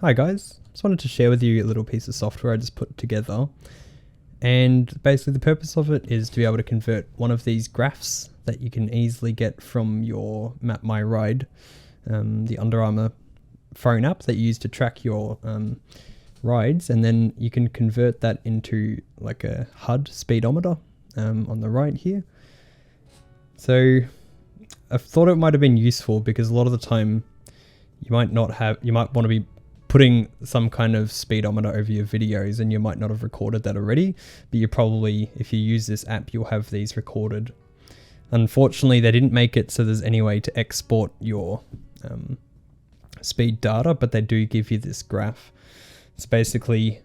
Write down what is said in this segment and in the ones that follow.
Hi guys, just wanted to share with you a little piece of software I just put together, and basically the purpose of it is to be able to convert one of these graphs that you can easily get from your MapMyRide, the Under Armour phone app that you use to track your rides, and then you can convert that into like a HUD speedometer on the right here. So I thought it might have been useful because a lot of the time you might want to be putting some kind of speedometer over your videos and you might not have recorded that already, but you probably, if you use this app, you'll have these recorded. Unfortunately, they didn't make it so there's any way to export your speed data, but they do give you this graph. It's basically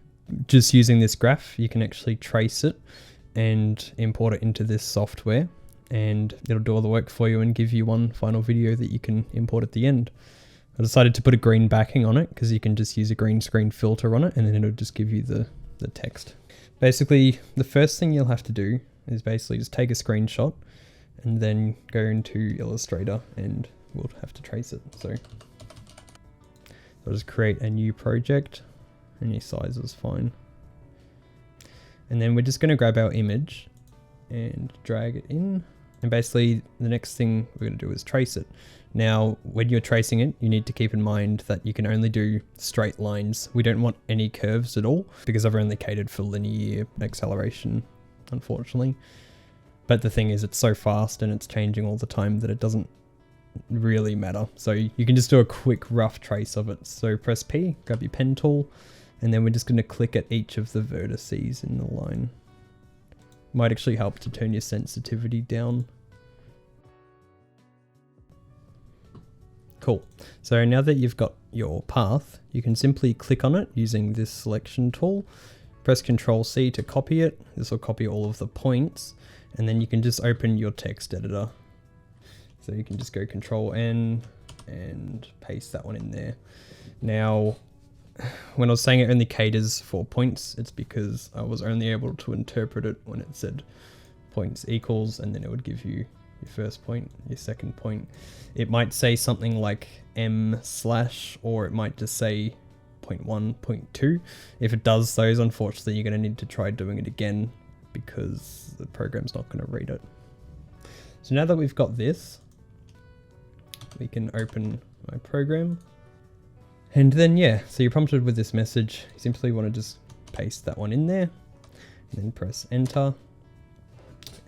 just using this graph, you can actually trace it and import it into this software, and it'll do all the work for you and give you one final video that you can import at the end. I decided to put a green backing on it because you can just use a green screen filter on it and then it'll just give you the text. Basically, the first thing you'll have to do is basically just take a screenshot and then go into Illustrator and we'll have to trace it. So I'll just create a new project. Any size is fine. And then we're just going to grab our image and drag it in. And basically the next thing we're going to do is trace it. Now, when you're tracing it, you need to keep in mind that you can only do straight lines. We don't want any curves at all because I've only catered for linear acceleration, unfortunately. But the thing is, it's so fast and it's changing all the time that it doesn't really matter. So you can just do a quick rough trace of it. So press P, grab your pen tool, and then we're just going to click at each of the vertices in the line. Might actually help to turn your sensitivity down. Cool. So now that you've got your path, you can simply click on it using this selection tool. Press Ctrl C to copy it. This will copy all of the points, and then you can just open your text editor. So you can just go Ctrl N and paste that one in there. Now, when I was saying it only caters for points, it's because I was only able to interpret it when it said points equals, and then it would give you your first point, your second point. It might say something like M/, or it might just say 0.1, 0.2. If it does those, unfortunately, you're going to need to try doing it again because the program's not going to read it. So now that we've got this, we can open my program. And then, yeah, so you're prompted with this message. You simply want to just paste that one in there and then press enter.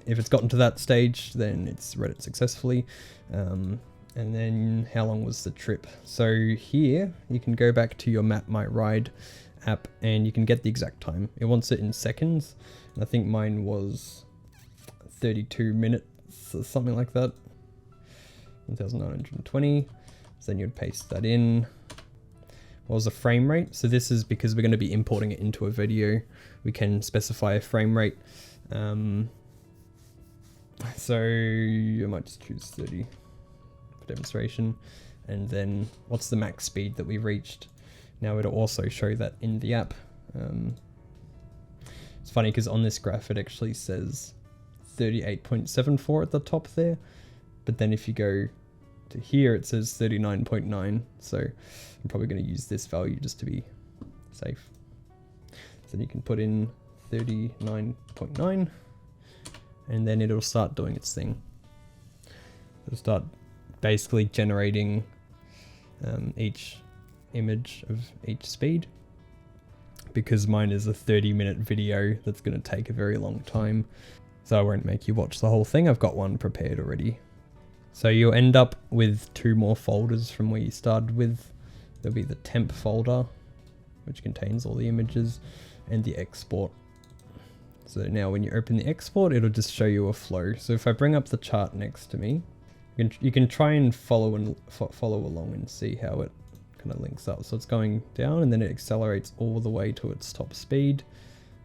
If it's gotten to that stage, then it's read it successfully. And then how long was the trip? So here you can go back to your MapMyRide app and you can get the exact time. It wants it in seconds. And I think mine was 32 minutes or something like that. 1920. So then you'd paste that in. What was the frame rate? So this is because we're going to be importing it into a video. We can specify a frame rate. So I might just choose 30 for demonstration. And then what's the max speed that we reached? Now it'll also show that in the app. It's funny because on this graph it actually says 38.74 at the top there. But then if you go to here it says 39.9. So I'm probably going to use this value just to be safe. So then you can put in 39.9. And then it'll start doing its thing. It'll start basically generating each image of each speed. Because mine is a 30-minute video that's going to take a very long time. So I won't make you watch the whole thing. I've got one prepared already. So you'll end up with 2 more folders from where you started with. There'll be the temp folder, which contains all the images, and the export. So now when you open the export, it'll just show you a flow. So if I bring up the chart next to me, you can try and follow along and see how it kind of links up. So it's going down and then it accelerates all the way to its top speed,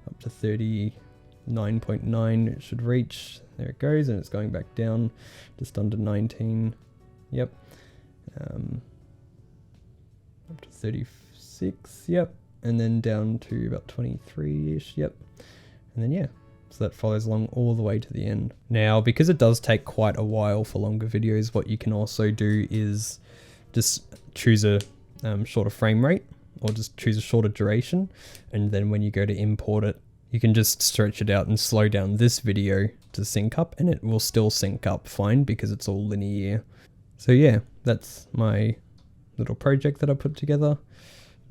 up to 39.9 it should reach. There it goes, and it's going back down just under 19. Yep. Up to 36. Yep. And then down to about 23-ish. Yep. And then, yeah, so that follows along all the way to the end. Now, because it does take quite a while for longer videos, what you can also do is just choose a shorter frame rate. or just choose a shorter duration. And then when you go to import it, you can just stretch it out and slow down this video to sync up, and it will still sync up fine because it's all linear. So yeah, that's my little project that I put together.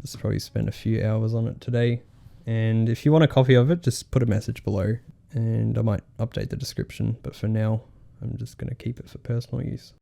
Just probably spent a few hours on it today. And if you want a copy of it, just put a message below and I might update the description. But for now, I'm just going to keep it for personal use.